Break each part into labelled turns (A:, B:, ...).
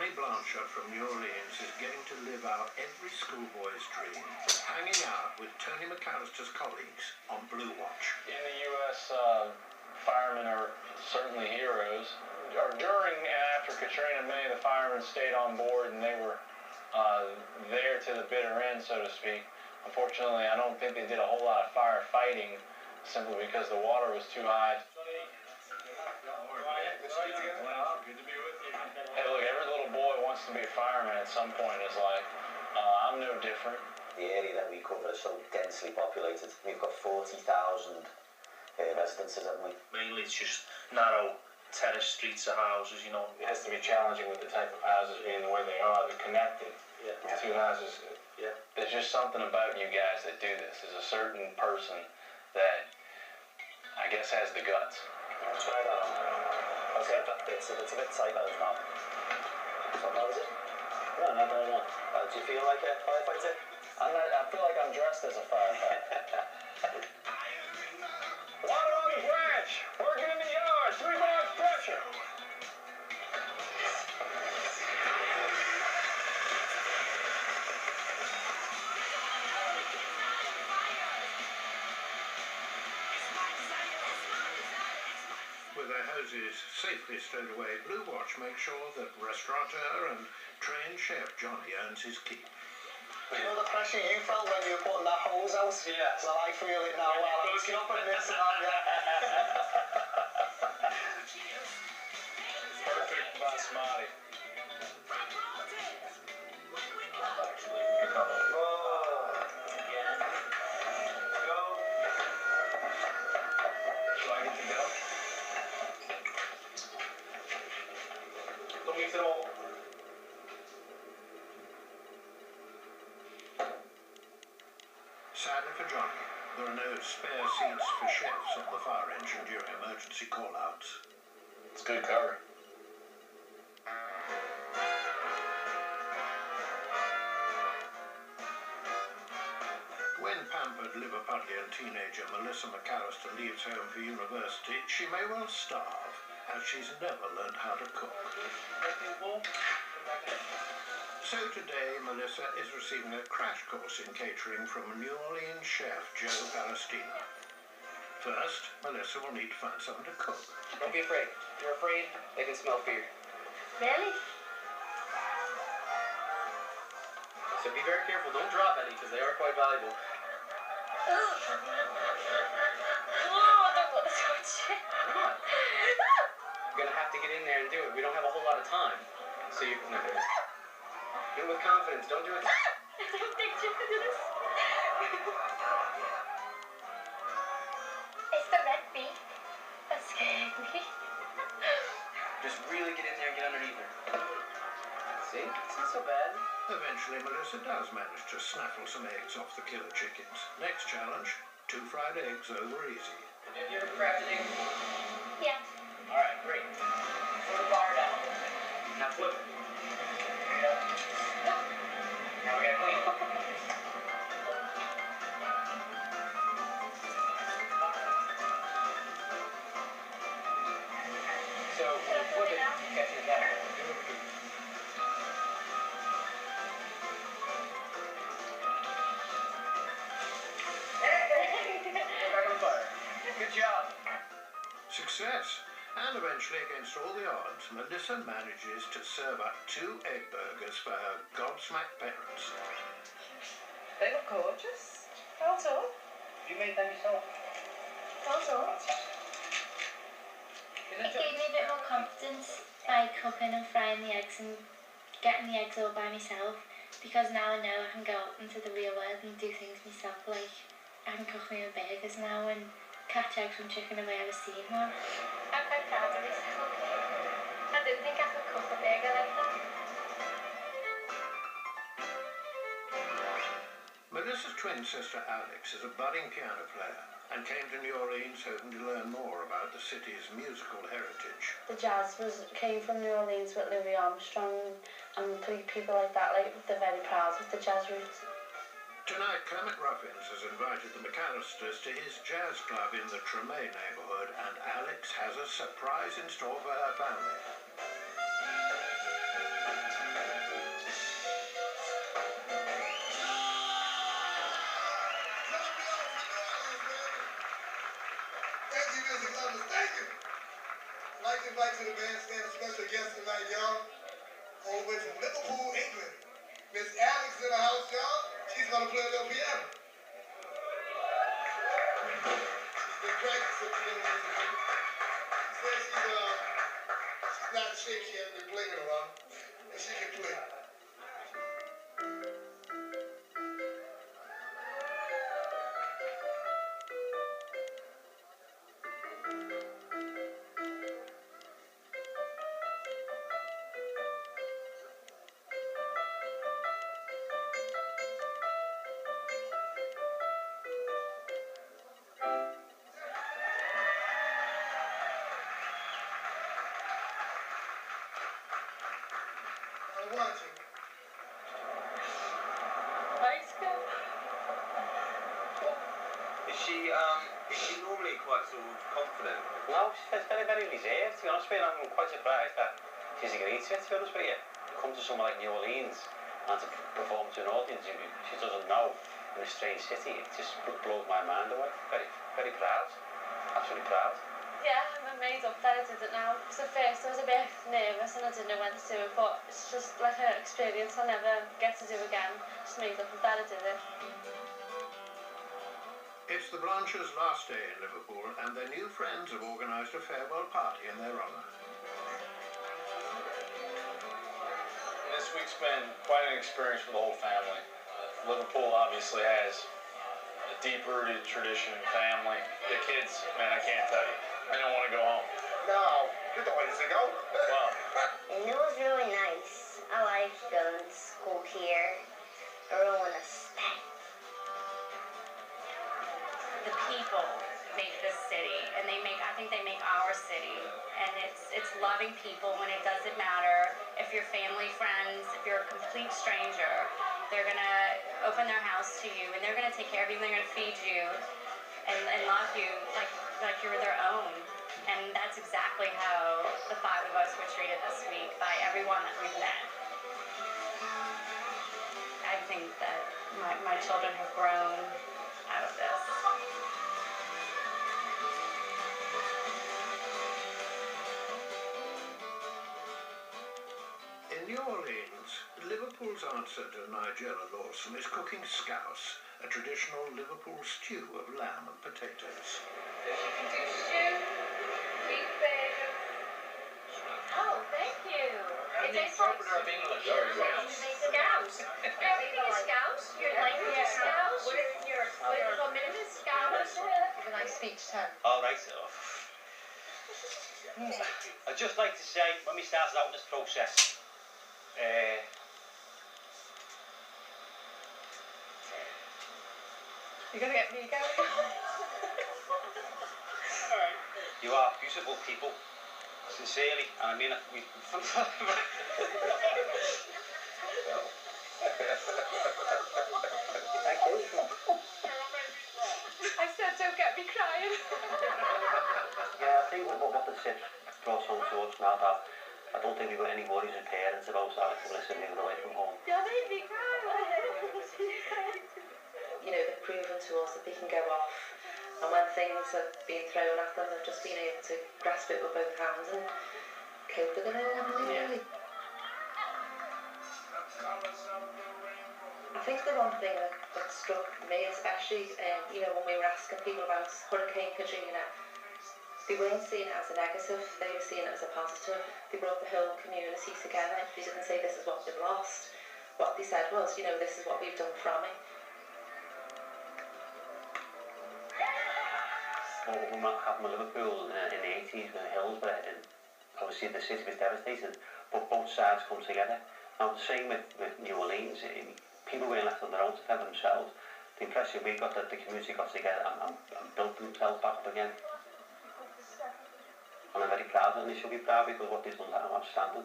A: Johnny Blanchard from New Orleans is getting to live out every schoolboy's dream, hanging out with Tony McAllister's colleagues on Blue Watch.
B: In the U.S., firemen are certainly heroes. During and after Katrina, many of the firemen stayed on board and they were there to the bitter end, so to speak. Unfortunately, I don't think they did a whole lot of firefighting simply because the water was too high. Hey, look, every little boy wants to be a fireman at some point in his life. I'm no different.
C: The area that we cover is so densely populated. We've got 40,000 residences, haven't we?
D: Mainly it's just narrow terrace streets of houses, you know.
B: It has to be challenging with the type of houses being the way they are. They're connected.
D: Yeah.
B: Two houses.
D: Yeah.
B: There's just something about you guys that do this. There's a certain person that I guess has the guts.
C: I'll try that on. Okay, it's a bit tight, that is not. So how is it?
D: Yeah, not bad at all.
C: Do you feel like a firefighter?
B: I feel like I'm dressed as a firefighter. Water on the branch! Working in the yard! 3 bars pressure!
A: With their hoses safely stowed away, Blue Watch makes sure that restaurateur and trained chef Johnny earns his keep.
E: You know the pressure you felt when you were putting that hose out?
B: Yeah.
E: Well, I feel it now while I'm chopping this out,
B: Perfect basmati. Do I get to go? Don't mix it all.
A: Sadly for Johnny, there are no spare seats for chefs on the fire engine during emergency call-outs.
B: It's good cover.
A: When pampered Liverpudlian teenager Melissa McAllister leaves home for university, she may well starve, as she's never learned how to cook. So today, Melissa is receiving a crash course in catering from New Orleans chef Joe Palestina. First, Melissa will need to find something to cook.
F: Don't be afraid. If you're afraid, they can smell fear.
G: Really?
F: So be very careful. Don't drop any, because they are quite valuable.
G: Oh, I don't want to touch it.
F: Come on. You're going to have to get in there and do it. We don't have a whole lot of time. So you can do it. Do it with confidence. Don't do it.
G: I don't think you can do this. It's the red beak that scared me.
F: Just really get in there and get underneath her. See? It's not so bad.
A: Eventually, Melissa does manage to snaffle some eggs off the killer chickens. Next challenge, 2 fried eggs over easy.
F: Have you ever cracked an egg?
G: Yeah.
F: All right, great. Throw the fire down. Now flip it. Now we gotta clean it. So when you flip it, catch it back. Back on the fire. Good job.
A: Success! And eventually, against all the odds, Melissa manages to serve up 2 egg burgers for her gobsmacked parents.
H: They look gorgeous. Well done.
F: You made them yourself.
H: Well done.
G: It gave me a bit more confidence by cooking and frying the eggs and getting the eggs all by myself, because now I know I can go out into the real world and do things myself, like I can cook my own burgers now and catch eggs from chicken the way I was seeing them. I'm quite proud of myself. I didn't think I could cook a burger like that.
A: Melissa's twin sister Alex is a budding piano player and came to New Orleans hoping to learn more about the city's musical heritage.
H: The jazz came from New Orleans with Louis Armstrong and people like that. Like they're very proud of the jazz roots.
A: Tonight, Kermit Ruffins has invited the McAllisters to his jazz club in the Tremay neighborhood, and Alex has a surprise in store for her family.
I: music understatement. I'd like to invite to the bandstand a special guest tonight, y'all. All the way from Liverpool, England. Miss Alex in the house, y'all. She's gonna play a little piano. She's been practicing playing music. She says she's not in shape. She hasn't been playing in a while, but she can play.
J: Is she normally quite sort of confident?
F: No, she's very, very reserved. To be honest with you, I'm quite surprised that she's agreed to it. To be honest with you, come to somewhere like New Orleans and to perform to an audience she doesn't know in a strange city, it just blows my mind away. Very, very proud. Absolutely proud.
H: Yeah, I'm made up that I did it now. So first I was a bit nervous and I didn't know when to do it, but it's just like an experience I'll never get to do again. Just made up that I did it.
A: It's the Blanches' last day in Liverpool, and their new friends have organised a farewell party in their honour.
B: This week's been quite an experience for the whole family. Liverpool obviously has a deep-rooted tradition and family. The kids, man, I can't tell you. They don't want to go home.
I: No, you don't want to go.
B: Well,
K: It was really nice. I like going to school here. Everyone respect.
L: The people make this city, and I think they make our city, and it's loving people when it doesn't matter if you're family, friends, if you're a complete stranger. They're gonna open their house to you, and they're gonna take care of you, and they're gonna feed you and love you like you're their own. And that's exactly how the five of us were treated this week by everyone that we've met. I think that my children have grown out of this.
A: In New Orleans, Liverpool's answer to Nigella Lawson is cooking scouse, a traditional Liverpool stew of lamb and potatoes.
L: Oh, thank you. It tastes like scouse. Everything is scouse. Your language is scouse. Your political minute is scouse. Give a nice speech, Tom.
F: All right, so. I'd just like to say, when we started out in this process,
L: You're gonna get me going.
F: you are beautiful people, sincerely, and I mean it. Thank you.
L: I said, don't get me crying.
F: Yeah, I think what the sit brought home to us now that I don't think we've got any worries as parents about Alex and Melissa moving away from home.
L: You made me cry.
H: You know, they've proven to us that they can go off, and when things have been thrown at them, they've just been able to grasp it with both hands and cope with it all. Really. I think the one thing that struck me especially, you know, when we were asking people about Hurricane Katrina, they weren't seeing it as a negative, they were seeing it as a positive. They brought the whole community together. They didn't say this is what they've lost. What they said was, you know, this is what we've done from it.
F: What happened with Liverpool in the 80s when Hillsborough, and obviously the city was devastated, but both sides come together. Now the same with New Orleans, people weren't left on their own to fend themselves. The impression we got that the community got together and built themselves back up again. And I'm very proud of them, and they should be proud because what they've done is outstanding.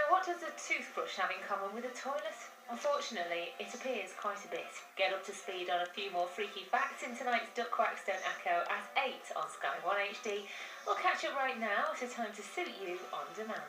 L: What does a toothbrush have in common with a toilet? Unfortunately, it appears quite a bit. Get up to speed on a few more freaky facts in tonight's Duck Quacks Don't Echo at 8 on Sky 1 HD. We'll catch up right now at a time to suit you on demand.